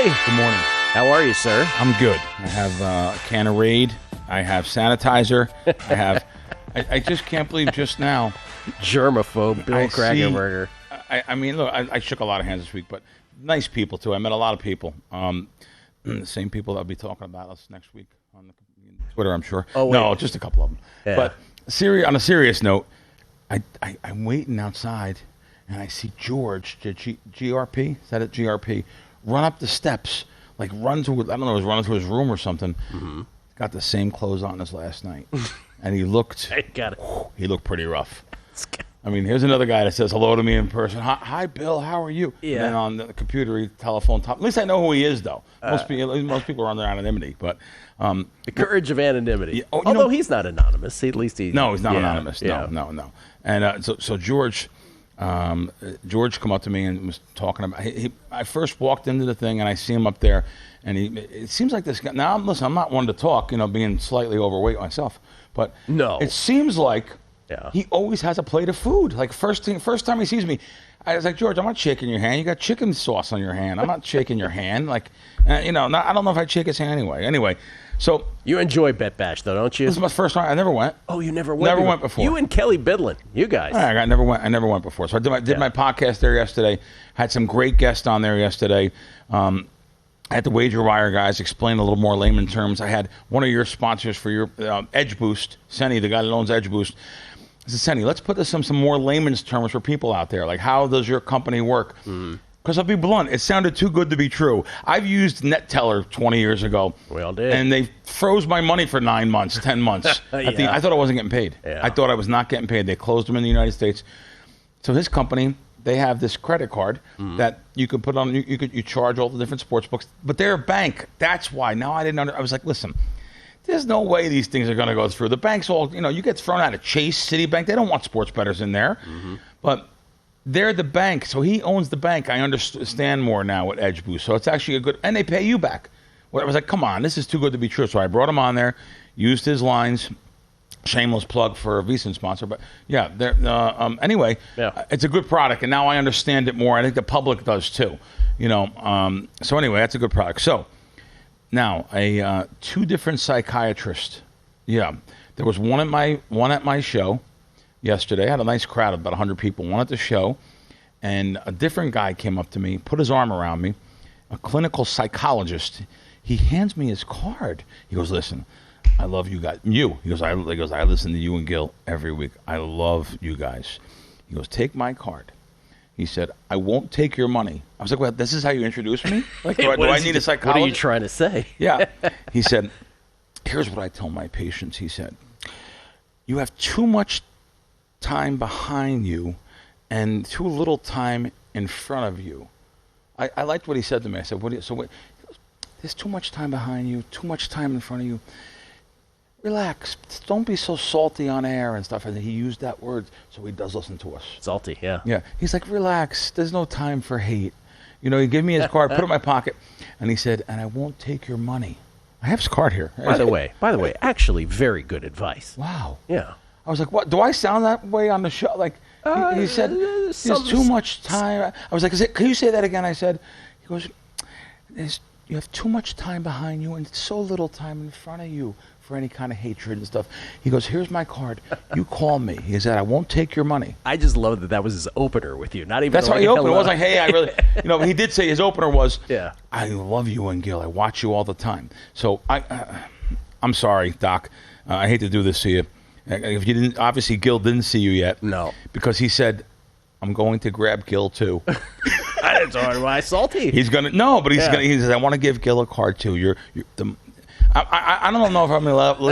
Roy. Good morning. How are you, sir? I'm good. I have a can of Raid. I have sanitizer. I just can't believe just now. Germaphobe Bill Krackomberger. I mean, look, I shook a lot of hands this week, but nice people, too. I met a lot of people. The same people that will be talking about us next week on Twitter, I'm sure. Oh, wait. No, just a couple of them. Yeah. But on a serious note, I'm waiting outside, and I see George, GRP, is that it? GRP, run up the steps, like run to, I don't know, he was running to his room or something. Mm-hmm. Got the same clothes on as last night. And he looked pretty rough. I mean, here's another guy that says hello to me in person. Hi, Bill, how are you? Yeah. And then on the computer, telephone top. At least I know who he is, though. Most people are on their anonymity, but the courage of anonymity. Yeah, although he's not anonymous, at least he's no, he's not anonymous. Yeah. No. And so George come up to me and was talking about. I first walked into the thing and I see him up there, and it seems like this guy. Now, listen, I'm not one to talk, being slightly overweight myself, but no, it seems like. Yeah. He always has a plate of food. Like first time he sees me, I was like, George, I'm not shaking your hand. You got chicken sauce on your hand. I'm not shaking your hand. Like, I don't know if I'd shake his hand anyway. Anyway, so you enjoy Bet Bash though, don't you? This is my first time. I never went. Oh, you never went? Never went before. You and Kelly Bidlin, you guys. I never went before. So I did my podcast there yesterday. Had some great guests on there yesterday. I had the Wager Wire guys explain a little more layman terms. I had one of your sponsors for your Edge Boost, Senny, the guy that owns Edge Boost. I said, Senny, let's put this in some more layman's terms for people out there. Like, how does your company work? Because I'll be blunt, it sounded too good to be true. I've used NetTeller 20 years ago. We all did. And they froze my money for 9 months, 10 months. I thought I wasn't getting paid. Yeah. I thought I was not getting paid. They closed them in the United States. So his company, they have this credit card that you could put on, you charge all the different sports books, but they're a bank. That's why. Now I was like, listen, there's no way these things are going to go through. The banks all, you get thrown out of Chase, Citibank. They don't want sports bettors in there. But they're the bank. So he owns the bank. I understand more now with Edge Boost. So it's actually a good, and they pay you back. Well, I was like, come on, this is too good to be true. So I brought him on there, used his lines. Shameless plug for a VSiN sponsor. But yeah, anyway, it's a good product. And now I understand it more. I think the public does too. So anyway, that's a good product. So, now, two different psychiatrists. Yeah, there was one at my show yesterday. I had a nice crowd of about 100 people. One at the show, and a different guy came up to me, put his arm around me, a clinical psychologist. He hands me his card. He goes, "Listen, I love you guys. He goes, I listen to you and Gill every week. I love you guys." He goes, "Take my card." He said, "I won't take your money." I was like, well, this is how you introduce me? Like, do I need a psychologist? What are you trying to say? Yeah. He said, "Here's what I tell my patients." He said, "You have too much time behind you and too little time in front of you." I liked what he said to me. I said, "There's too much time behind you, too much time in front of you. Relax. Don't be so salty on air and stuff." And he used that word, so he does listen to us. Salty, yeah. Yeah. He's like, "Relax. There's no time for hate." He gave me his card, put it in my pocket, and he said, "And I won't take your money." I have his card here. By the way, actually very good advice. Wow. Yeah. I was like, what? Do I sound that way on the show? Like, he said, "There's too much time." I was like, "Can you say that again?" I said, he goes, "You have too much time behind you and so little time in front of you for any kind of hatred and stuff." He goes, "Here's my card. You call me." He said, "I won't take your money." I just love that was his opener with you. Not even that's how he opened. It wasn't like, "Hey, I really," he did say his opener was, "Yeah, I love you and Gill. I watch you all the time." So I'm sorry, Doc. I hate to do this to you. If you didn't, obviously Gill didn't see you yet. No, because he said, "I'm going to grab Gill too." I didn't tell him why salty. He's gonna He says, "I want to give Gill a card too." I don't know if I'm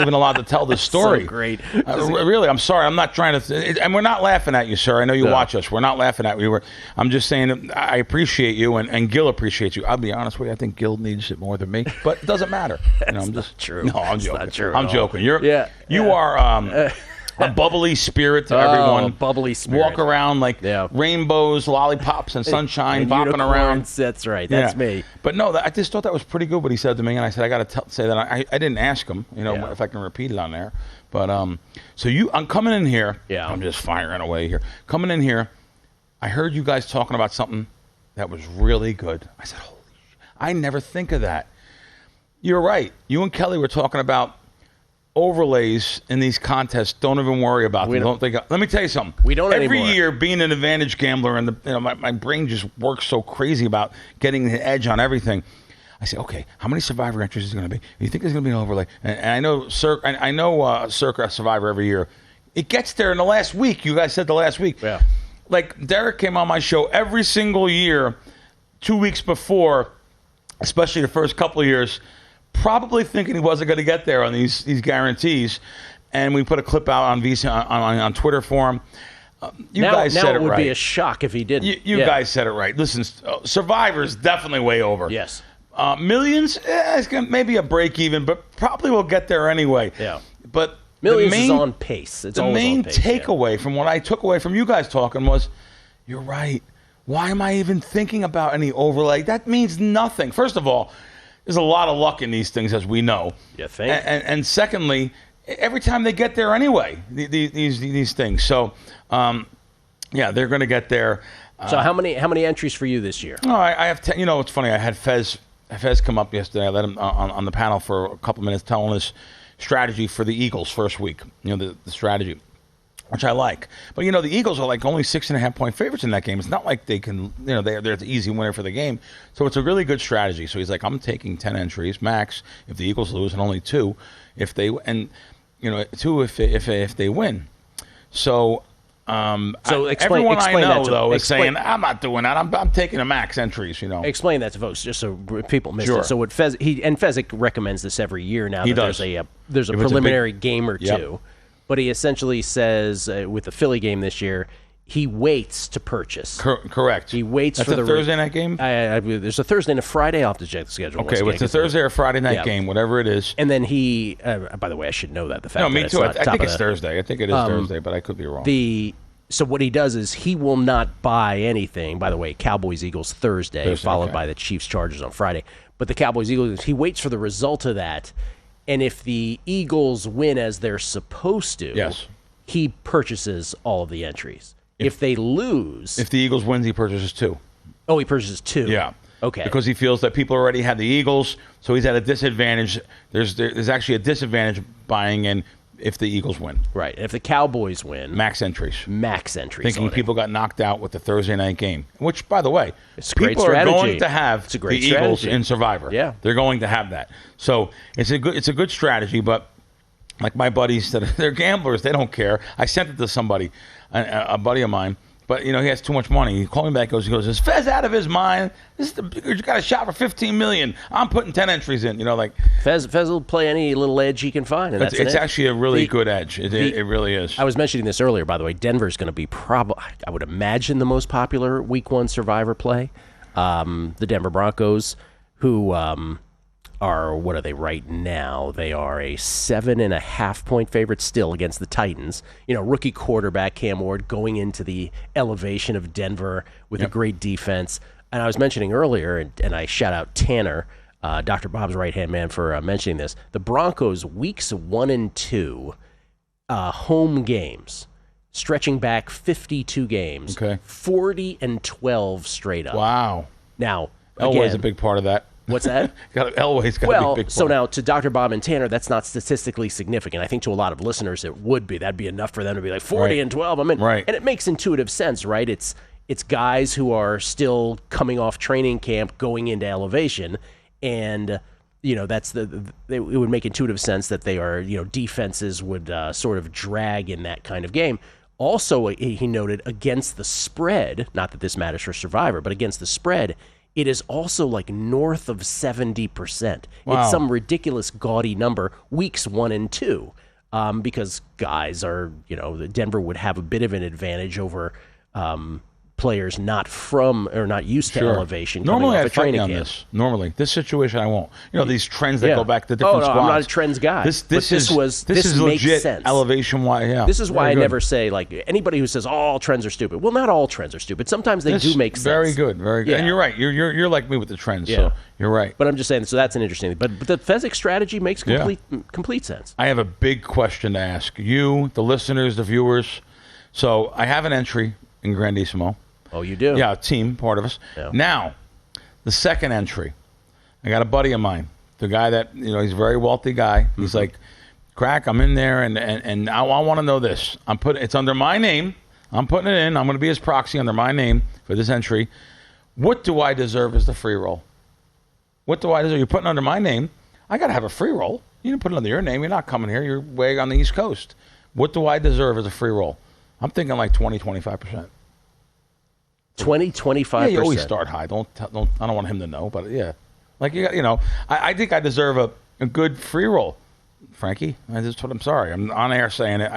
even allowed to tell this story. So great. Really, I'm sorry. I'm not trying to, and we're not laughing at you, sir. I know you watch us. We're not laughing at you. I'm just saying I appreciate you, and Gill appreciates you. I'll be honest with you. I think Gill needs it more than me, but it doesn't matter. I'm just true. No, I'm joking. Not true I'm joking. You are a bubbly spirit to everyone. Bubbly spirit. Walk around like rainbows, lollipops, and sunshine, bopping around. That's right. That's me. But no, I just thought that was pretty good what he said to me, and I said I got to say that I didn't ask him, if I can repeat it on there. But so I'm coming in here. Yeah. I'm just firing away here. Coming in here, I heard you guys talking about something that was really good. I said, holy shit. I never think of that. You're right. You and Kelly were talking about overlays in these contests. Don't even worry about them. Don't think. Let me tell you something. We don't Every anymore. year, being an advantage gambler, and my brain just works so crazy about getting the edge on everything. I say, okay, how many Survivor entries is it going to be? You think there's going to be an overlay? And I know Circa Survivor every year. It gets there in the last week. You guys said the last week. Yeah. Like Derek came on my show every single year, 2 weeks before, especially the first couple of years, probably thinking he wasn't going to get there on these guarantees. And we put a clip out on VSiN on Twitter for him. You guys said it right. Now it would be a shock if he didn't. You guys said it right. Listen, Survivor's definitely way over. Yes. Millions, it's gonna maybe a break even, but probably will get there anyway. Yeah. But Millions is on pace. It's the always main on pace, takeaway from what I took away from you guys talking was, you're right. Why am I even thinking about any overlay? That means nothing. First of all, there's a lot of luck in these things, as we know. You think? And secondly, every time they get there anyway, these things. So, yeah, they're going to get there. So how many entries for you this year? Oh, I have 10. You know, it's funny. I had Fez come up yesterday. I let him on the panel for a couple minutes telling us strategy for the Eagles first week. You know, the strategy, which I like. But, you know, the Eagles are like only 6.5 point favorites in that game. It's not like they can, you know, they're the easy winner for the game. So it's a really good strategy. So he's like, I'm taking 10 entries max if the Eagles lose, and only 2 if they, and, you know, 2 if they win. So, everyone I know, though, is saying, I'm not doing that. I'm taking the max entries, you know. Explain that to folks, just so people missed Sure. it. So what Fezzik recommends this every year now. He that does. There's a If it's preliminary game or Yep. two. But he essentially says, with the Philly game this year, he waits to purchase. Correct. He waits That's for the a Thursday night game? there's a Thursday and a Friday. I'll have to check the schedule. Okay, well, it's a Thursday or Friday night game, whatever it is. And then he, by the way, I should know that. The fact No, me that too. it's I not think top it's of the- Thursday. I think it is Thursday, but I could be wrong. So what he does is he will not buy anything. By the way, Cowboys Eagles Thursday followed okay. by the Chiefs Chargers on Friday. But the Cowboys Eagles, he waits for the result of that, and if the Eagles win as they're supposed to, Yes. he purchases all of the entries. If they lose, If the Eagles wins, he purchases 2. oh, he purchases 2. Yeah. Okay. Because he feels that people already have the Eagles, so he's at a disadvantage. There's actually a disadvantage buying in if the Eagles win. Right. If the Cowboys win, Max entries. on Thinking it. people got knocked out with the Thursday night game, which, by the way, It's a great people strategy. are going to have It's a great the Eagles strategy. in Survivor. Yeah. They're going to have that. So it's a good strategy, but like my buddies that they're gamblers, they don't care. I sent it to somebody, a buddy of mine. But, you know, he has too much money. He called me back. He goes, is Fez out of his mind? You got a shot for $15 million. I'm putting 10 entries in. You know, like Fez will play any little edge he can find. And it's actually a really good edge. It really is. I was mentioning this earlier, by the way. Denver's going to be probably, I would imagine, the most popular Week 1 Survivor play. The Denver Broncos, who are, what are they right now? They are a 7.5 point favorite still against the Titans. You know, rookie quarterback Cam Ward going into the elevation of Denver with a great defense. And I was mentioning earlier, and I shout out Tanner, Dr. Bob's right-hand man, for mentioning this. The Broncos, weeks 1 and 2, home games, stretching back 52 games, 40 and 12 straight up. Wow. Now, Elway's a big part of that. What's that? Elway's got to be a big part. So now to Dr. Bob and Tanner, that's not statistically significant. I think to a lot of listeners it would be. That'd be enough for them to be like 40 and 12. I mean, Right. And it makes intuitive sense, right? It's guys who are still coming off training camp, going into elevation, and you know it would make intuitive sense that they are, you know, defenses would sort of drag in that kind of game. Also, he noted against the spread, not that this matters for Survivor, but against the spread, it is also like north of 70%. Wow. It's some ridiculous gaudy number, weeks 1 and 2, because guys are, you know, Denver would have a bit of an advantage over players not from or not used to elevation. Normally, coming off I a fight training on camp. this. Normally, this situation, I won't. You know, these trends that go back to different squads. I'm not a trends guy. This is makes legit sense. Elevation-wise, yeah. This is why Very I good. never say, like, anybody who says, all trends are stupid. Well, not all trends are stupid. Sometimes they do make sense. Very good, very good. Yeah. And you're right. You're like me with the trends, Yeah. so you're right. But I'm just saying, so that's an interesting thing. But the Fezzik strategy makes complete sense. I have a big question to ask you, the listeners, the viewers. So I have an entry in Grandissimo. Oh, you do? Yeah, a team, part of us. Yeah. Now, the second entry. I got a buddy of mine, the guy that, he's a very wealthy guy. He's like, Crack, I'm in there, and I want to know this. It's under my name. I'm putting it in. I'm going to be his proxy under my name for this entry. What do I deserve as the free roll? What do I deserve? You're putting under my name. I got to have a free roll. You didn't put it under your name. You're not coming here. You're way on the East Coast. What do I deserve as a free roll? I'm thinking like 20, 25%. 20, 25%. Yeah, you always start high. I don't want him to know, but yeah. Like, I think I deserve a good free roll. Frankie, I'm sorry. I'm on air saying it.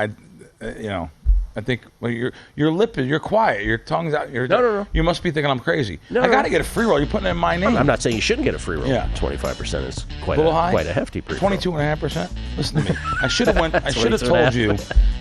I think your lip is, you're quiet. Your tongue's out. No. You must be thinking I'm crazy. No, I got to get a free roll. You're putting it in my name. I'm not saying you shouldn't get a free roll. Yeah. 25% is quite a hefty free 22.5%. Listen to me. I should have told you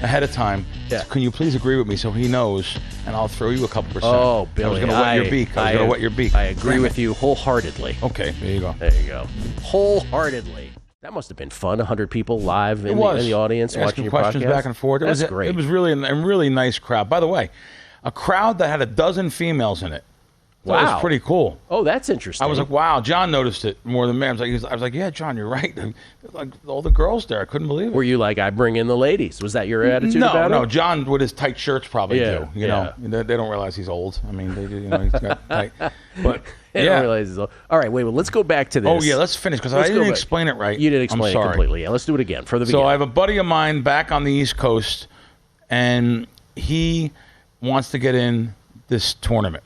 ahead of time. Yeah. Can you please agree with me so he knows, and I'll throw you a couple percent. Oh, Billy, I was going to wet your beak. I was going to wet your beak. I agree with you wholeheartedly. Okay, there you go. There you go. Wholeheartedly. That must have been fun. 100 people live in the audience watching your questions podcast. Back and forth. That's great. It was really a really nice crowd. By the way, a crowd that had a dozen females in it. Wow, that was pretty cool. Oh, that's interesting. I was like, wow. John noticed it more than me. I was like, yeah, John, you're right. Like all the girls there, I couldn't believe it. Were you like, I bring in the ladies? Was that your attitude about it? No. John with his tight shirts probably do. You know, they don't realize he's old. I mean, they do. He's got tight. But I don't realize he's old. All right, wait. Well, let's go back to this. Oh yeah, let's finish because I didn't explain it right. You didn't explain it completely. Yeah, let's do it again for the beginning. So I have a buddy of mine back on the East Coast, and he wants to get in this tournament.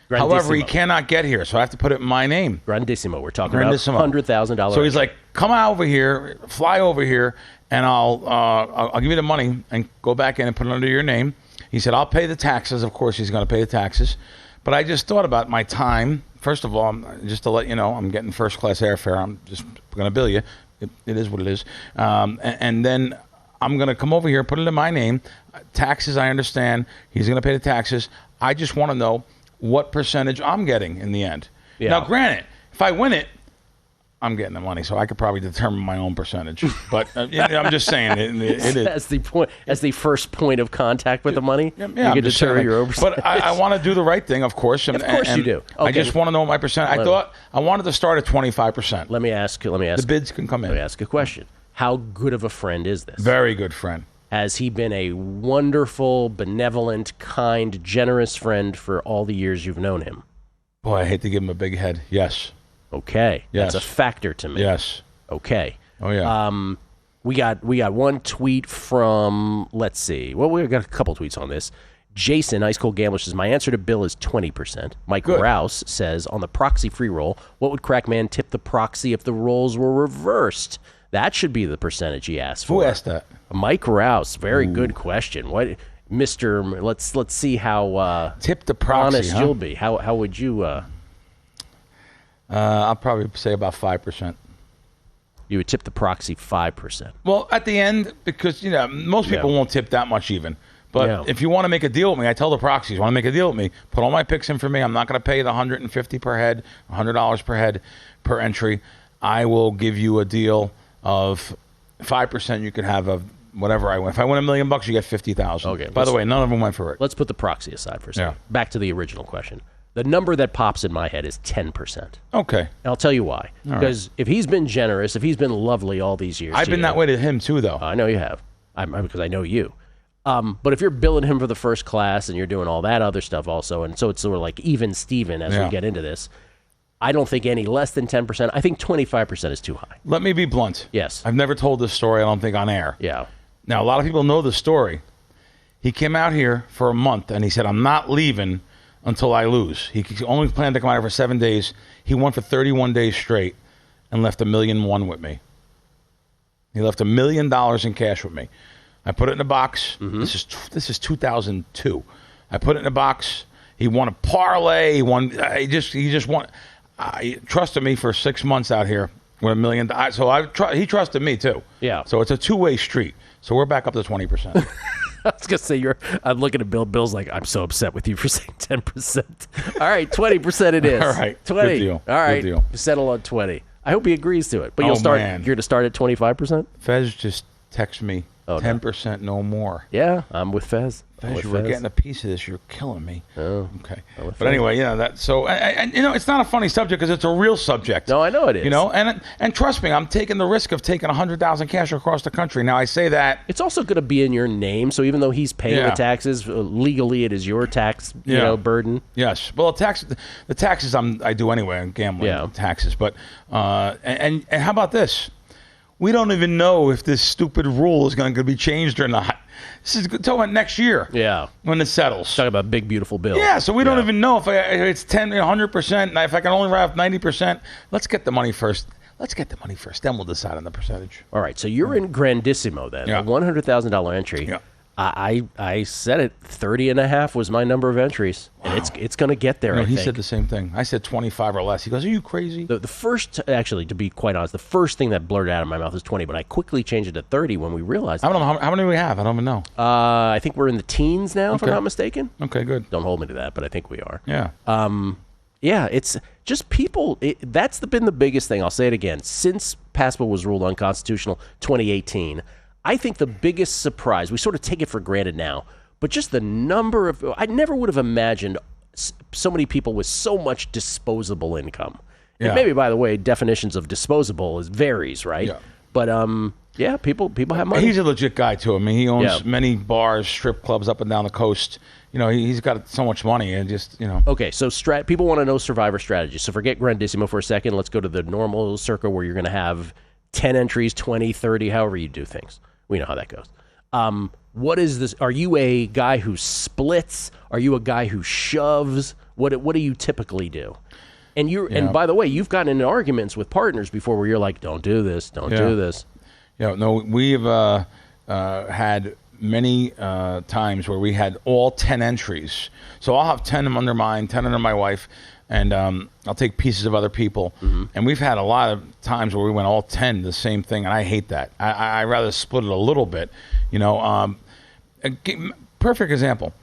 However, he cannot get here, so I have to put it in my name. Grandissimo. We're talking about $100,000. So he's like, come out over here, fly over here, and I'll give you the money and go back in and put it under your name. He said, I'll pay the taxes. Of course, he's going to pay the taxes. But I just thought about my time. First of all, just to let you know, I'm getting first-class airfare. I'm just going to bill you. It is what it is. And then I'm going to come over here, put it in my name. Taxes, I understand. He's going to pay the taxes. I just want to know what percentage I'm getting in the end. Yeah. Now, granted, if I win it, I'm getting the money, so I could probably determine my own percentage. But I'm just saying, it is. As the first point of contact with the money, you can determine your own percentage. But I want to do the right thing, of course. Of course you do. Okay. I just want to know my percent. I thought I wanted to start at 25%. Let me ask. The bids can come in. Let me ask a question. How good of a friend is this? Very good friend. Has he been a wonderful, benevolent, kind, generous friend for all the years you've known him? Boy, I hate to give him a big head. Yes. Okay. Yes. That's a factor to me. Yes. Okay. Oh, yeah. We got one tweet from, let's see. Well, we got a couple tweets on this. Jason, Ice Cold Gambler, says, my answer to Bill is 20%. Mike Rouse says, on the proxy free roll, what would Crackman tip the proxy if the rolls were reversed? That should be the percentage he asked for. Who asked that? Mike Rouse. Very good question. What, Mr. Let's see how tip the proxy, honest you'll be. How would you? I'll probably say about 5%. You would tip the proxy 5%. Well, at the end, because most people won't tip that much even. But if you want to make a deal with me, I tell the proxies, want to make a deal with me, put all my picks in for me. I'm not going to pay the $150 per head, $100 per head per entry. I will give you a deal of 5%. You could have of whatever I win. If I win $1 million, you get 50,000. Okay. By the way, none of them went for it. Let's put the proxy aside for a second. Yeah. Back to the original question. The number that pops in my head is 10%. Okay. And I'll tell you why. Because if he's been generous, if he's been lovely all these years, I've been that way to him too, though. I know you have. Because I know you. But if you're billing him for the first class and you're doing all that other stuff also, and so it's sort of like even Steven as we get into this, I don't think any less than 10%. I think 25% is too high. Let me be blunt. Yes. I've never told this story, I don't think, on air. Yeah. Now, a lot of people know the story. He came out here for a month, and he said, I'm not leaving until I lose. He only planned to come out here for 7 days. He won for 31 days straight and left $1.1 million with me. He left $1 million in cash with me. I put it in a box. Mm-hmm. This is 2002. I put it in a box. He won a parlay. He won. He just won. He trusted me for 6 months out here with $1 million. So he trusted me too. Yeah. So it's a two-way street. So we're back up to 20%. I was gonna say I'm looking at Bill. Bill's like, I'm so upset with you for saying 10%. All right, 20% it is. All right, 20. Good deal. All right, good deal. Settle on 20. I hope he agrees to it. But you'll start. Man. You're to start at 25%. Fez just texted me Oh, 10%, no more. Yeah, I'm with Fez. Fez, you were getting a piece of this. You're killing me. Oh, okay. But anyway, that. So, and it's not a funny subject because it's a real subject. No, I know it is. And trust me, I'm taking the risk of taking 100,000 cash across the country. Now, I say that it's also going to be in your name. So even though he's paying the taxes legally, it is your tax, burden. Yes. Well, the taxes I do anyway. I'm gambling taxes. But and how about this? We don't even know if this stupid rule is going to be changed or not. This is talking about next year. Yeah. When it settles. Talking about big, beautiful bill. Yeah, so we don't even know if it's 10, 100%. If I can only write 90%, let's get the money first. Then we'll decide on the percentage. All right, so you're in Grandissimo then, a $100,000 entry. Yeah. I said it, 30.5 was my number of entries, and it's going to get there. He said the same thing. I said 25 or less. He goes, "Are you crazy?" The first, actually, to be quite honest, the first thing that blurted out of my mouth was 20, but I quickly changed it to 30 when we realized. I don't know how many do we have. I don't even know. I think we're in the teens now, if I'm not mistaken. Okay, good. Don't hold me to that, but I think we are. Yeah. Yeah, it's just people. That's been the biggest thing. I'll say it again. Since PASPA was ruled unconstitutional, 2018. I think the biggest surprise, we sort of take it for granted now, but just the number of, I never would have imagined so many people with so much disposable income. Yeah. And maybe, by the way, definitions of disposable varies, right? Yeah. But, people have money. He's a legit guy, too. I mean, he owns many bars, strip clubs up and down the coast. He's got so much money and just, Okay, so people want to know Survivor strategy. So forget Grandissimo for a second. Let's go to the normal Circa where you're going to have 10 entries, 20, 30, however you do things. We know how that goes. What is this? Are you a guy who splits? Are you a guy who shoves? What do you typically do? And and by the way, you've gotten into arguments with partners before where you're like, don't do this, don't do this. No, we've had many times where we had all 10 entries. So I'll have 10 under mine, 10 under my wife, and I'll take pieces of other people. Mm-hmm. And we've had a lot of times where we went all 10 the same thing, and I hate that. I rather split it a little bit. Perfect example.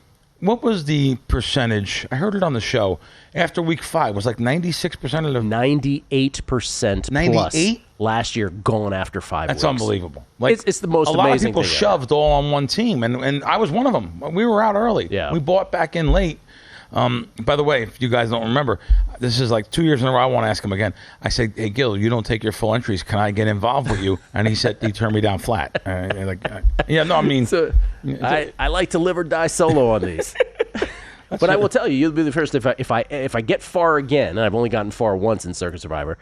What was the percentage? I heard it on the show. After week 5, was like 96% of the... 98% 98? Plus last year gone after 5 weeks. That's unbelievable. Like, it's the most amazing thing. A lot of people shoved all on one team, and I was one of them. We were out early. Yeah. We bought back in late. By the way, if you guys don't remember, this is like 2 years in a row. I want to ask him again. I said, "Hey, Gill, you don't take your full entries. Can I get involved with you?" And he turned me down flat. I like to live or die solo on these. But I will tell you, you'll be the first. If I get far again, and I've only gotten far once in Circa Survivor,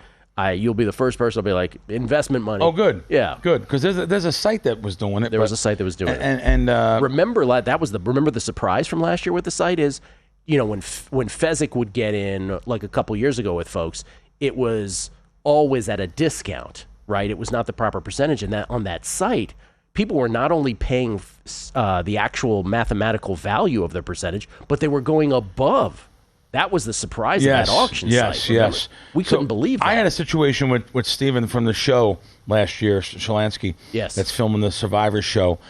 you'll be the first person. I'll be like, investment money. Oh, good. Yeah, good. Because there's a site that was doing it. There was a site that was doing it. And remember the surprise from last year with the site is, when Fezzik would get in like a couple years ago with folks, it was always at a discount, right? It was not the proper percentage, and that on that site, people were not only paying the actual mathematical value of their percentage, but they were going above. That was the surprise of that auction site. Yes. We couldn't believe that. I had a situation with Steven from the show last year, Shalansky, that's filming the Survivor show.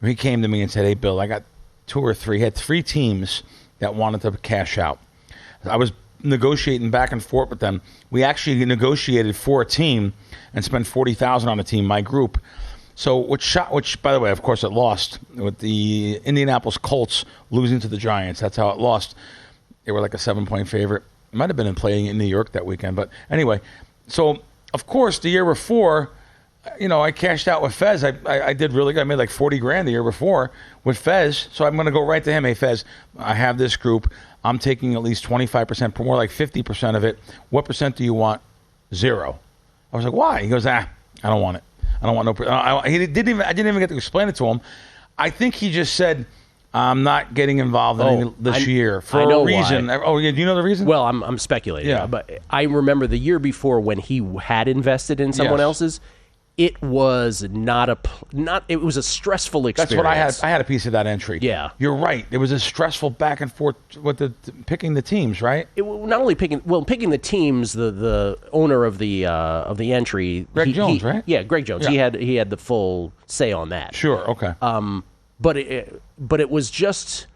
He came to me and said, "Hey, Bill, I got 2 or 3. He had 3 teams that wanted to cash out. I was negotiating back and forth with them. We actually negotiated for a team and spent $40,000 on a team, my group. So which by the way, of course, it lost with the Indianapolis Colts losing to the Giants. That's how it lost. They were like a 7-point favorite. It might have been playing in New York that weekend, but anyway. So of course, the year before, I cashed out with Fez. I did really good. I made like $40,000 the year before with Fez. So I'm going to go right to him. Hey, Fez, I have this group. I'm taking at least 25%, more like 50% of it. What percent do you want? 0. I was like, why? He goes, I don't want it. I don't want no. I didn't even get to explain it to him. I think he just said, I'm not getting involved this year for a reason. Why. Oh, yeah. Do you know the reason? Well, I'm speculating. But I remember the year before when he had invested in someone else's. It was it was a stressful experience. That's what I had a piece of that entry. Yeah. You're right. It was a stressful back and forth with picking the teams, right? Not only picking the teams, the owner of the entry, Greg Jones, right? Yeah, Greg Jones. Yeah. He had the full say on that. Sure, okay. But it was just,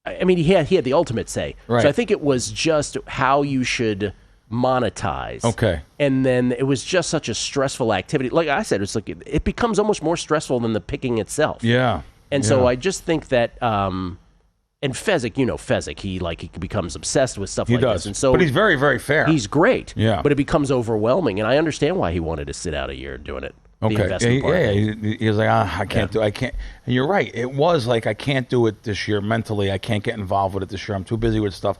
I mean, he had the ultimate say. Right. So I think it was just how you should monetize. Okay. And then it was just such a stressful activity. Like I said, it's like it becomes almost more stressful than the picking itself. Yeah. And so I just think that, and Fezzik, Fezzik, he becomes obsessed with stuff like this. And so, but he's very, very fair. He's great. Yeah. But it becomes overwhelming, and I understand why he wanted to sit out a year doing it. Okay. He was like, I can't do it. I can't. And you're right. It was like, I can't do it this year mentally. I can't get involved with it this year. I'm too busy with stuff.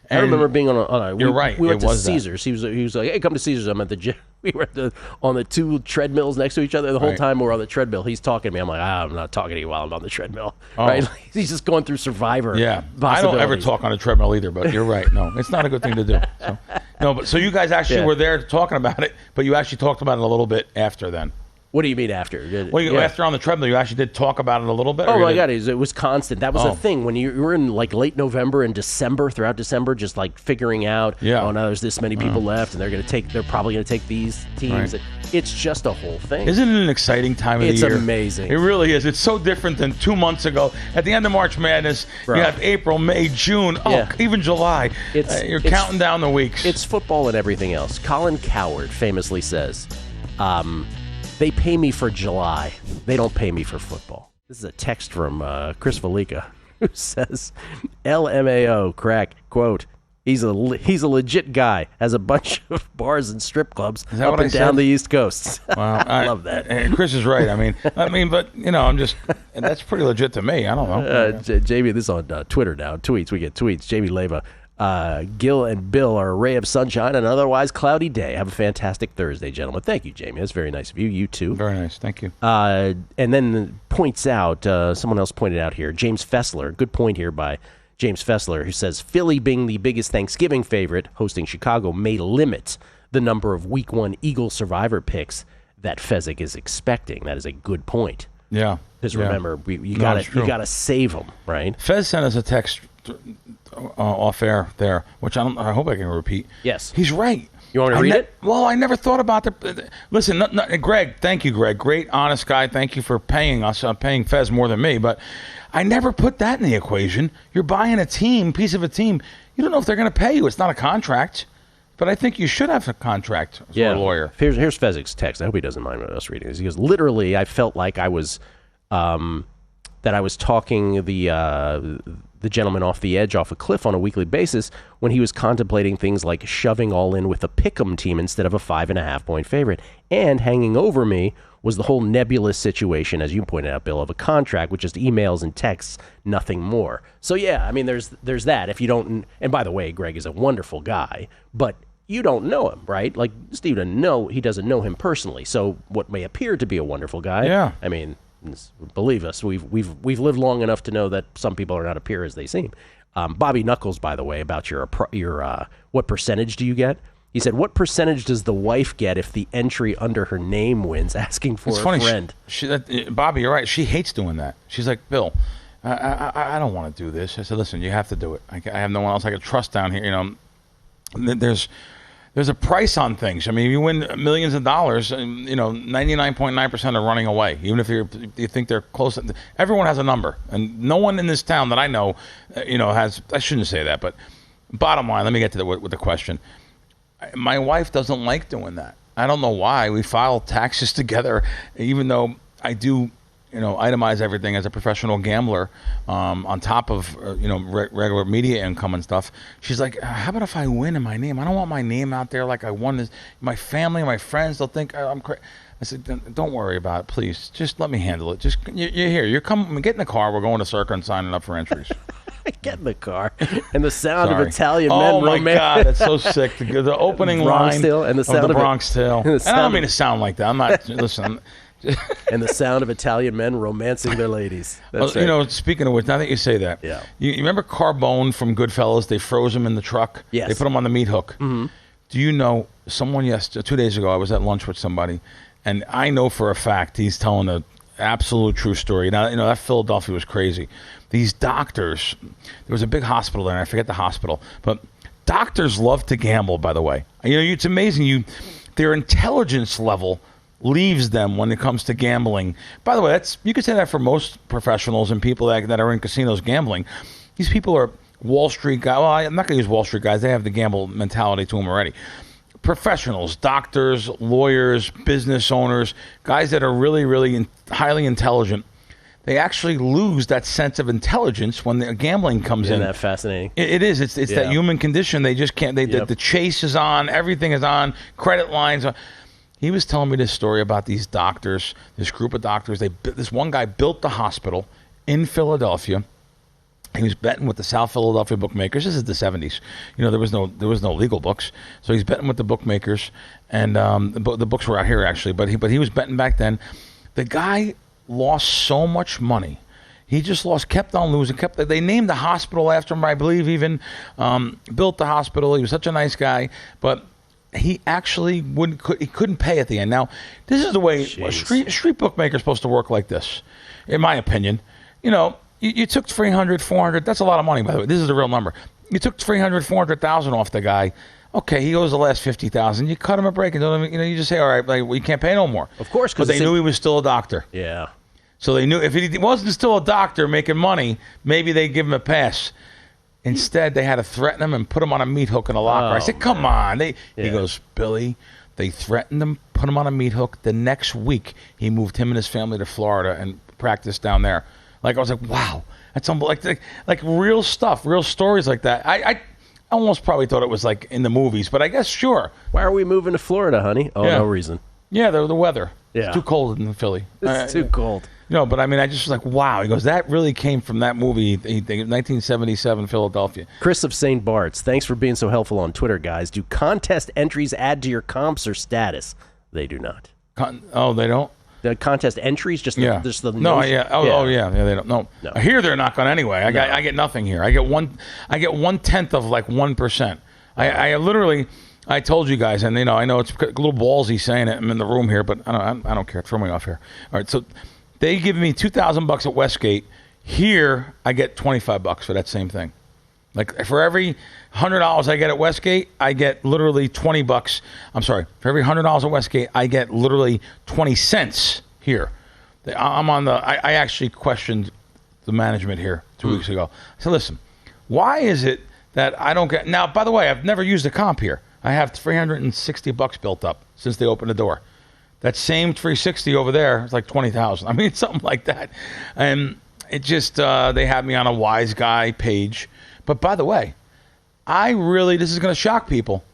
And I remember being on a you're right. We went to was Caesars. He was like, hey, come to Caesars. I'm at the gym. We were on the two treadmills next to each other. The whole time we're on the treadmill, he's talking to me. I'm like, I'm not talking to you while I'm on the treadmill. Right? He's just going through Survivor. Yeah. I don't ever talk on a treadmill either, but you're right. No, it's not a good thing to do. So you guys actually were there talking about it, but you actually talked about it a little bit after then. What do you mean after? Well, after on the treadmill, you actually did talk about it a little bit? Oh, my God. It was constant. That was the thing. When you were in like late November and December, throughout December, just like figuring out, oh, now there's this many people left, and they're probably going to take these teams. Right. It's just a whole thing. Isn't it an exciting time of the year? It's amazing. It really is. It's so different than 2 months ago. At the end of March Madness, you have April, May, June, even July. You're counting down the weeks. It's football and everything else. Colin Cowherd famously says, they pay me for July. They don't pay me for football. This is a text from Chris Valika, who says, LMAO, crack, quote, he's a legit guy, has a bunch of bars and strip clubs up and down the East Coast. Wow, I love that. And Chris is right. I mean, but, I'm just, that's pretty legit to me. I don't know. Jamie, this is on Twitter now. Tweets, we get tweets. Jamie Leva. Gill and Bill are a ray of sunshine on an otherwise cloudy day. Have a fantastic Thursday, gentlemen. Thank you, Jamie. That's very nice of you. You too. Very nice. Thank you. And then points out, someone else pointed out here, James Fessler. Good point here by James Fessler, who says Philly being the biggest Thanksgiving favorite, hosting Chicago, may limit the number of Week 1 Eagle Survivor picks that Fezzik is expecting. That is a good point. Yeah. Because remember, you gotta save them, right? Fez sent us a text off air there, which I hope I can repeat. Yes. He's right. You want to read it? Well, I never thought about the. Listen, Greg, thank you, Greg. Great, honest guy. Thank you for paying us. Paying Fez more than me, but I never put that in the equation. You're buying a piece of a team. You don't know if they're going to pay you. It's not a contract. But I think you should have a contract for a lawyer. Here's Fezzik's text. I hope he doesn't mind us reading this. He goes, literally, I felt like I was, that I was talking the gentleman off the edge, off a cliff on a weekly basis when he was contemplating things like shoving all in with a pick'em team instead of a 5.5-point favorite. And hanging over me was the whole nebulous situation, as you pointed out, Bill, of a contract with just emails and texts, nothing more. So, yeah, I mean, there's that. If you don't, and by the way, Greg is a wonderful guy, but you don't know him, right? Like, Steve he doesn't know him personally. So what may appear to be a wonderful guy, I mean, believe us, we've lived long enough to know that some people are not appear as they seem. Bobby Knuckles, by the way, about your what percentage do you get? He said, what percentage does the wife get if the entry under her name wins, asking for a friend? Bobby, you're right. She hates doing that. She's like, Bill, I don't want to do this. I said, listen, you have to do it. I have no one else I can trust down here. There's a price on things. I mean, you win millions of dollars, 99.9% are running away, even if you think they're close. Everyone has a number, and no one in this town that I know, has. I shouldn't say that, but bottom line, let me get to with the question. My wife doesn't like doing that. I don't know why. We file taxes together, even though I do, itemize everything as a professional gambler, on top of, regular media income and stuff. She's like, how about if I win in my name? I don't want my name out there like I won this. My family, my friends, they'll think I'm crazy. I said, don't worry about it, please. Just let me handle it. Just, you're here. Get in the car. We're going to Circa and signing up for entries. Get in the car. And the sound of Italian men. Oh, my God. That's so sick. The opening line and the sound of the Bronx Tale. And I don't mean to sound like that. I'm not, listen. And the sound of Italian men romancing their ladies. That's right. Speaking of which, now that you say that, you remember Carbone from Goodfellas? They froze him in the truck. Yes. They put him on the meat hook. Mm-hmm. Do you know someone 2 days ago, I was at lunch with somebody, and I know for a fact he's telling an absolute true story. Now, that Philadelphia was crazy. These doctors, there was a big hospital there, and I forget the hospital, but doctors love to gamble, by the way. It's amazing. Their intelligence level leaves them when it comes to gambling. By the way, you could say that for most professionals and people that are in casinos gambling. These people Wall Street guy. Well, I'm not going to use Wall Street guys. They have the gamble mentality to them already. Professionals, doctors, lawyers, business owners, guys that are really, really highly intelligent. They actually lose that sense of intelligence when the gambling comes in. Isn't that fascinating? It is. It's that human condition. They just can't. The chase is on. Everything is on. Credit lines. He was telling me this story about these doctors, this group of doctors. This one guy built the hospital in Philadelphia. He was betting with the South Philadelphia bookmakers. This is the 70s. There was no legal books, so he's betting with the bookmakers, and the books were out here actually. But he was betting back then. The guy lost so much money. He just kept on losing. They named the hospital after him, I believe. Even built the hospital. He was such a nice guy, but he actually he couldn't pay at the end. Now, this is the way a street bookmaker is supposed to work like this, in my opinion. You took 300, 400. That's a lot of money, by the way. This is the real number. You took 300, 400,000 off the guy. Okay, he owes the last 50,000. You cut him a break and you just say, all right, we can't pay no more. Of course, because they knew he was still a doctor. Yeah. So they knew if he wasn't still a doctor making money, maybe they'd give him a pass. Instead, they had to threaten him and put him on a meat hook in a locker. I said, come on. He goes, Billy, they threatened him, put him on a meat hook. The next week, he moved him and his family to Florida and practiced down there. I was like, wow, that's unbelievable. Like real stuff, real stories like that. I almost probably thought it was like in the movies, but I guess sure. Why are we moving to Florida, honey? Oh, no reason. Yeah, the weather. Yeah. It's too cold in Philly. It's too cold. But I mean, I just was like, wow. He goes, that really came from that movie, 1977 Philadelphia. Chris of St. Bart's, thanks for being so helpful on Twitter, guys. Do contest entries add to your comps or status? They do not. They don't? The contest entries, just the no, notion? Yeah. Yeah. They don't. No. Here they're not going anyway. I get nothing here. I get 1/10 of like 1%. I literally, I told you guys, and I know it's a little ballsy saying it. I'm in the room here, but I don't care. Throw me off here. All right, so they give me $2,000 at Westgate. Here I get $25 for that same thing. Like for every $100 I get at Westgate, I get literally $20. I'm sorry. For every $100 at Westgate, I get literally 20 cents here. I actually questioned the management here 2 weeks ago. I said, listen, why is it that I don't get... Now, by the way, I've never used a comp here. I have $360 built up since they opened the door. That same 360 over there is like 20,000. I mean, it's something like that. And it just, they have me on a wise guy page. But by the way, this is going to shock people.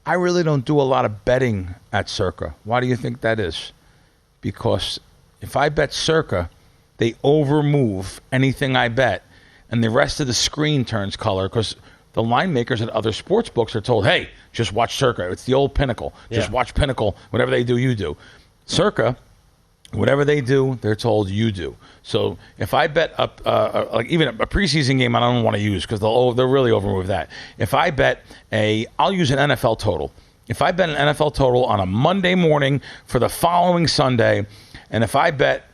I really don't do a lot of betting at Circa. Why do you think that is? Because if I bet Circa, they overmove anything I bet, and the rest of the screen turns color because the line makers at other sports books are told, hey, just watch Circa. It's the old Pinnacle. Just watch Pinnacle. Whatever they do, you do. Circa, whatever they do, they're told you do. So if I bet like even a preseason game, I don't want to use because they'll really overmove that. If I bet I'll use an NFL total. If I bet an NFL total on a Monday morning for the following Sunday, and if I bet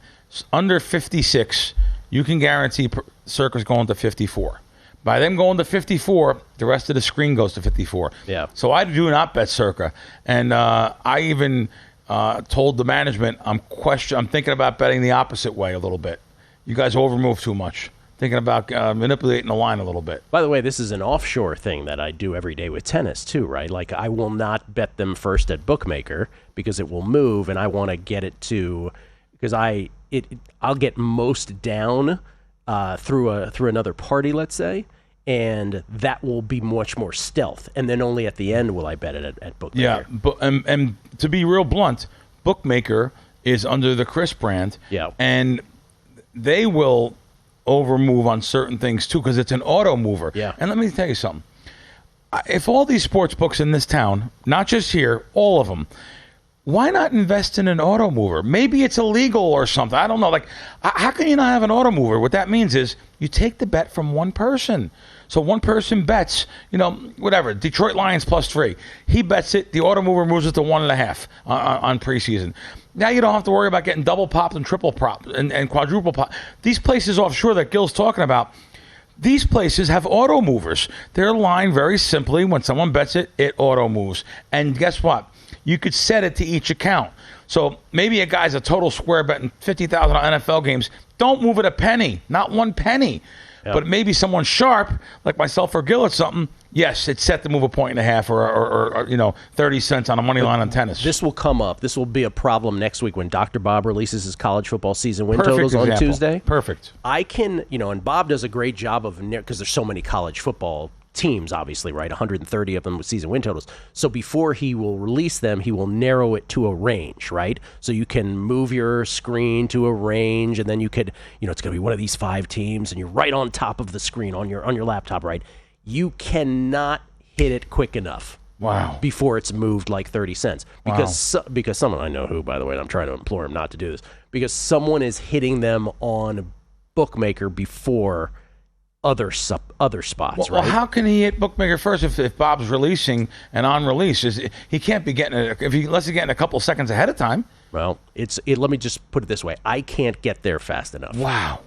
under 56, you can guarantee Circa's going to 54. By them going to 54, the rest of the screen goes to 54. Yeah. So I do not bet Circa, and I even told the management I'm thinking about betting the opposite way a little bit. You guys overmove too much. Thinking about manipulating the line a little bit. By the way, this is an offshore thing that I do every day with tennis too, right? Like I will not bet them first at Bookmaker because it will move, and I want to get it to because I'll get most down through another party, let's say, and that will be much more stealth. And then only at the end will I bet it at Bookmaker. Yeah, and to be real blunt, Bookmaker is under the Chris brand. Yeah, and they will overmove on certain things too because it's an auto mover. Yeah. And let me tell you something. If all these sports books in this town, not just here, all of them, why not invest in an auto mover? Maybe it's illegal or something. I don't know. Like, how can you not have an auto mover? What that means is you take the bet from one person. So one person bets, whatever, Detroit Lions +3. He bets it. The auto mover moves it to 1.5 on preseason. Now you don't have to worry about getting double popped and triple popped and quadruple popped. These places offshore that Gill's talking about, these places have auto movers. Their line, very simply, when someone bets it, it auto moves. And guess what? You could set it to each account. So maybe a guy's a total square betting $50,000 on NFL games. Don't move it a penny, not one penny. Yep. But maybe someone sharp, like myself or Gill or something, yes, it's set to move a point and a half or 30 cents on a money line on tennis. This will come up. This will be a problem next week when Dr. Bob releases his college football season win Perfect totals example. on Tuesday. Perfect. I can, and Bob does a great job of, because there's so many college football teams, obviously, right? 130 of them with season win totals. So before he will release them, he will narrow it to a range, right? So you can move your screen to a range, and then you could, it's going to be one of these 5 teams, and you're right on top of the screen on your laptop, right? You cannot hit it quick enough. Wow. Before it's moved like 30 cents. Because someone, I know who, by the way, and I'm trying to implore him not to do this, because someone is hitting them on Bookmaker before other spots, right? Well, how can he hit Bookmaker first if Bob's releasing and on release? He can't be getting it unless he's getting a couple seconds ahead of time. Well, let me just put it this way. I can't get there fast enough. Wow.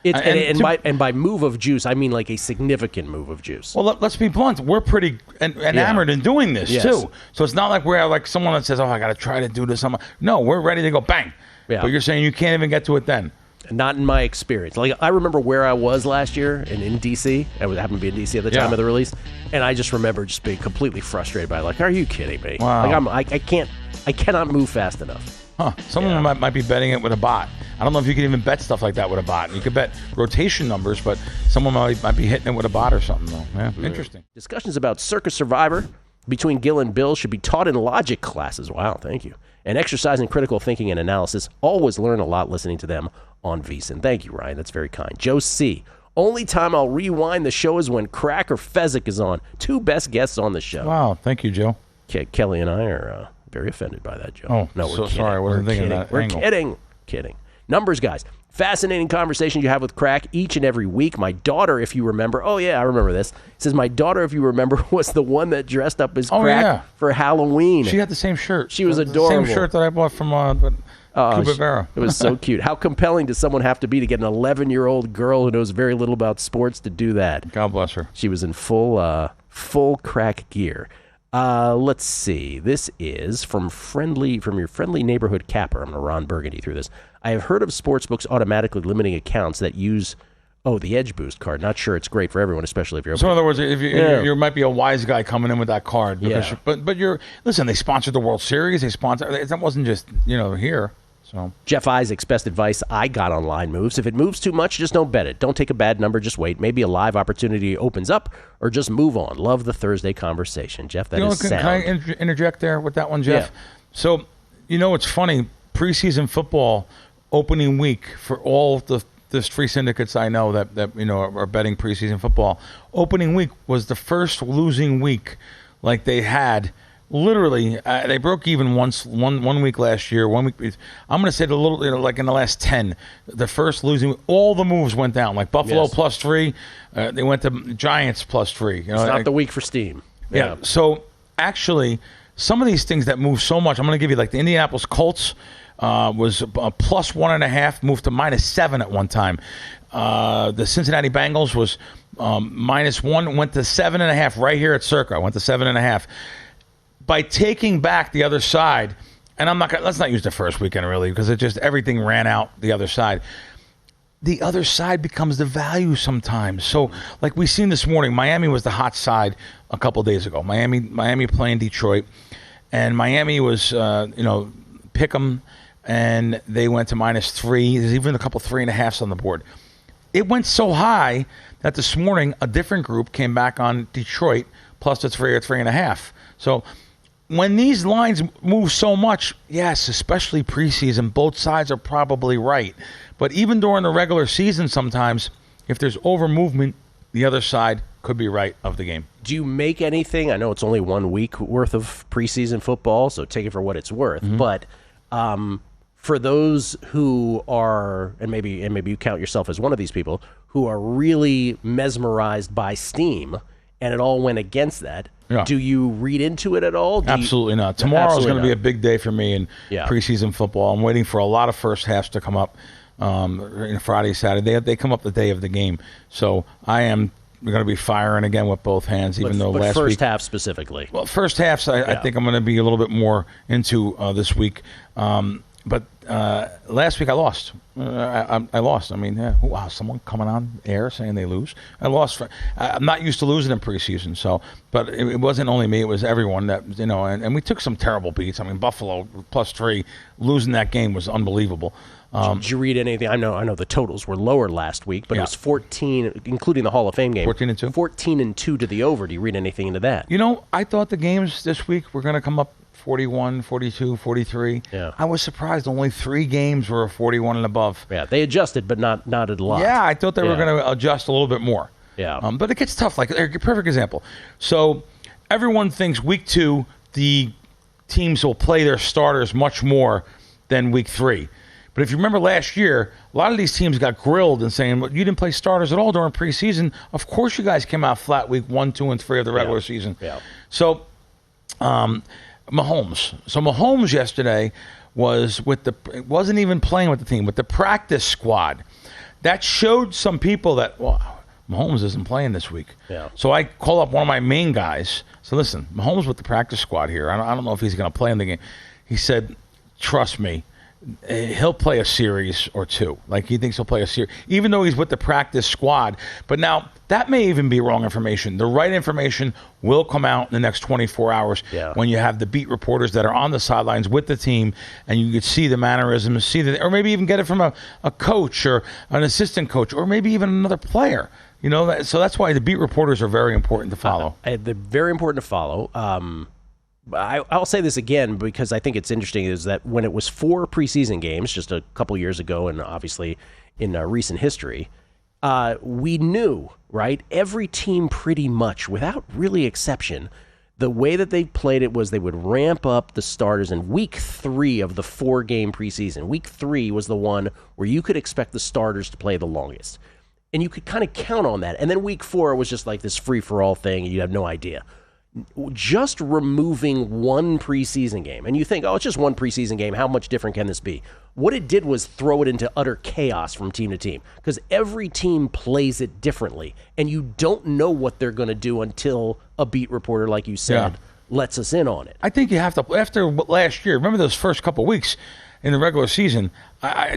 And by move of juice, I mean like a significant move of juice. Well, let's be blunt. We're pretty enamored in doing this, too. So it's not like we're like someone that says, I got to try to do this. No, we're ready to go bang. Yeah. But you're saying you can't even get to it then. Not in my experience. Like, I remember where I was last year in D.C. I happened to be in D.C. at the time of the release, and I just remember just being completely frustrated by it. Like, are you kidding me? Wow. Like, I cannot move fast enough. Huh. Someone might be betting it with a bot. I don't know if you can even bet stuff like that with a bot. You could bet rotation numbers, but someone might be hitting it with a bot or something, though. Yeah, interesting. Discussions about Circa Survivor between Gill and Bill should be taught in logic classes. Wow, thank you. And exercising critical thinking and analysis. Always learn a lot listening to them on VSiN. Thank you, Ryan. That's very kind. Joe C. Only time I'll rewind the show is when Crack or Fezzik is on. 2 best guests on the show. Wow, thank you, Joe. Kelly and I are very offended by that, Joe. Oh, no, we're so kidding. sorry. I wasn't thinking of that We're angle. kidding. Numbers, guys. Fascinating conversation you have with Crack each and every week. My daughter, if you remember, I remember this, says my daughter, if you remember, was the one that dressed up as Crack for Halloween. She had the same shirt. She was adorable. Same shirt that I bought from Cuba. It was so cute. How compelling does someone have to be to get an 11-year-old girl who knows very little about sports to do that? God bless her. She was in full Crack gear. Let's see. This is from your friendly neighborhood capper. I'm going to Ron Burgundy through this. I have heard of sportsbooks automatically limiting accounts that use the Edge Boost card. Not sure it's great for everyone, especially if you're. So in other words, if you might be a wise guy coming in with that card. Because but listen, they sponsored the World Series. They sponsored. That wasn't just here. So Jeff Isaac's best advice I got on line moves. If it moves too much, just don't bet it. Don't take a bad number. Just wait. Maybe a live opportunity opens up, or just move on. Love the Thursday conversation, Jeff. That is sound. Can I interject there with that one, Jeff? Yeah. So it's funny. Preseason football opening week for all the free syndicates I know that are betting preseason football. Opening week was the first losing week like they had. Literally, they broke even one week last year. 1 week. I'm going to say like in the last 10, the first losing. All the moves went down. Like Buffalo +3, they went to Giants +3. It's not the week for steam. Yeah. So actually, some of these things that move so much. I'm going to give you like the Indianapolis Colts was +1.5, moved to -7 at one time. The Cincinnati Bengals was -1, went to 7.5 right here at Circa. Went to 7.5. By taking back the other side, and let's not use the first weekend really, because it just everything ran out the other side. The other side becomes the value sometimes. So, like we seen this morning, Miami was the hot side a couple days ago. Miami playing Detroit, and Miami was pick 'em, and they went to -3. There's even a couple 3.5s on the board. It went so high that this morning a different group came back on Detroit plus a 3 or 3.5. So when these lines move so much, yes, especially preseason, both sides are probably right. But even during the regular season, sometimes if there's over movement, the other side could be right of the game. Do you make anything? I know it's only 1 week worth of preseason football, so take it for what it's worth. Mm-hmm. But for those who are, and maybe you count yourself as one of these people, who are really mesmerized by Steam, and it all went against that, do you read into it at all? Absolutely not. Tomorrow is going to be a big day for me in preseason football. I'm waiting for a lot of first halves to come up Friday, Saturday. They come up the day of the game. So I am going to be firing again with both hands, even though last week. First half specifically. Well, first halves, I think I'm going to be a little bit more into this week. But last week I lost. I lost. I mean, yeah, wow, someone coming on air saying they lose. I lost. I'm not used to losing in preseason. So, but it wasn't only me. It was everyone that, and we took some terrible beats. I mean, Buffalo +3, losing that game was unbelievable. Did you read anything? I know the totals were lower last week, but it was 14, including the Hall of Fame game. 14-2. 14-2 to the over. Do you read anything into that? I thought the games this week were going to come up 41, 42, 43. Yeah. I was surprised only 3 games were 41 and above. Yeah, they adjusted, but not a lot. Yeah, I thought they were going to adjust a little bit more. Yeah. But it gets tough. Like, a perfect example. So everyone thinks week 2, the teams will play their starters much more than week 3. But if you remember last year, a lot of these teams got grilled and saying, well, you didn't play starters at all during preseason. Of course you guys came out flat week 1, 2, and 3 of the regular season. Yeah. So Mahomes. So Mahomes yesterday wasn't even playing with the team, with the practice squad. That showed some people that, well, Mahomes isn't playing this week. Yeah. So I call up one of my main guys. So listen, Mahomes with the practice squad here. I don't know if he's going to play in the game. He said, trust me, he'll play a series or 2. Like, he thinks he'll play a series, even though he's with the practice squad. But now, that may even be wrong information. The right information will come out in the next 24 hours when you have the beat reporters that are on the sidelines with the team, and you could see the mannerisms, or maybe even get it from a coach or an assistant coach, or maybe even another player. So that's why the beat reporters are very important to follow. They're very important to follow. I'll say this again because I think it's interesting, is that when it was 4 preseason games just a couple years ago, and obviously in recent history, we knew, right, every team pretty much, without really exception, the way that they played it was they would ramp up the starters in week 3 of the 4-game preseason. Week 3 was the one where you could expect the starters to play the longest. And you could kind of count on that. And then week 4 was just like this free-for-all thing, and you have no idea. Just removing one preseason game, and you think, oh, it's just one preseason game, how much different can this be? What it did was throw it into utter chaos from team to team, because every team plays it differently, and you don't know what they're going to do until a beat reporter, like you said, lets us in on it. I think you have to, after last year, remember those first couple weeks in the regular season,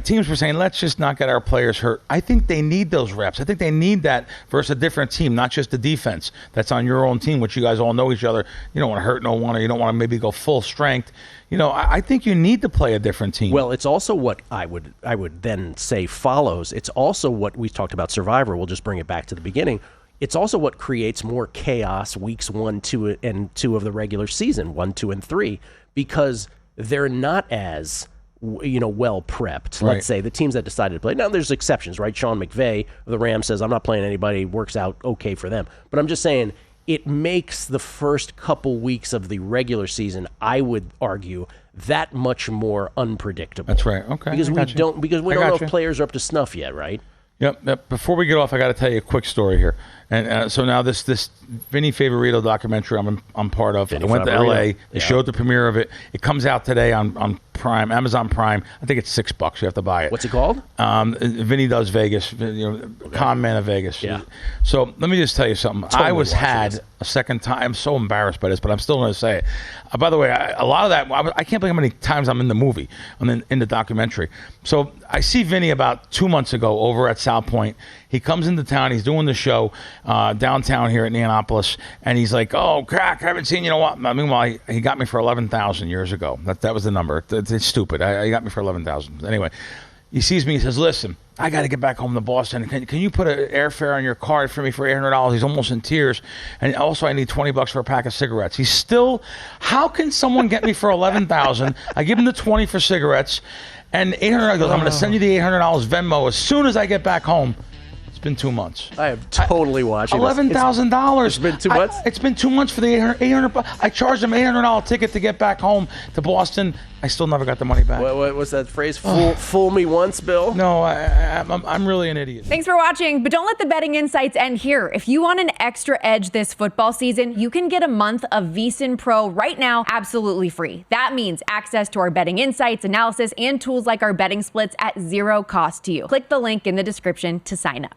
teams were saying, let's just not get our players hurt. I think they need those reps. I think they need that versus a different team, not just the defense that's on your own team, which you guys all know each other. You don't want to hurt no one, or you don't want to maybe go full strength. I think you need to play a different team. Well, it's also what I would then say follows. It's also what we talked about Survivor. We'll just bring it back to the beginning. It's also what creates more chaos weeks 1, 2, and 2 of the regular season, 1, 2, and 3, because they're not as well prepped. Right. Let's say the teams that decided to play. Now there's exceptions, right? Sean McVay of the Rams says, I'm not playing anybody. Works out okay for them. But I'm just saying, it makes the first couple weeks of the regular season, I would argue, that much more unpredictable. That's right. Okay. Because we don't know if players are up to snuff yet, right? Yep. Before we get off, I got to tell you a quick story here. And so now this Vinny Favorito documentary I'm part of. I went to L.A. They showed the premiere of it. It comes out today on Prime, Amazon Prime. I think it's $6. You have to buy it. What's it called? Vinny Does Vegas. Con Man of Vegas. Yeah. So let me just tell you something. Totally had a second time. I'm so embarrassed by this, but I'm still going to say it. By the way, a lot of that, I can't believe how many times I'm in the movie. I'm in the documentary. So I see Vinny about 2 months ago over at South Point. He comes into town. He's doing the show downtown here at Indianapolis, and he's like, "Oh, Crack, I haven't seen you in a while." Meanwhile, he got me for $11,000 years ago. That was the number. It's stupid. He got me for $11,000. Anyway, he sees me. He says, "Listen, I got to get back home to Boston. Can you put an airfare on your card for me for $800?" He's almost in tears, and also I need $20 for a pack of cigarettes. He's still. How can someone get me for $11,000? I give him the $20 for cigarettes, and $800. He goes, "I'm going to send you the $800 Venmo as soon as I get back home." It's been 2 months. I am totally watching $11,000. It's been 2 months? It's been 2 months for the $800. I charged him $800 ticket to get back home to Boston. I still never got the money back. What was that phrase? Fool me once, Bill? No, I'm really an idiot. Thanks for watching, but don't let the betting insights end here. If you want an extra edge this football season, you can get a month of VSiN Pro right now absolutely free. That means access to our betting insights, analysis, and tools like our betting splits at zero cost to you. Click the link in the description to sign up.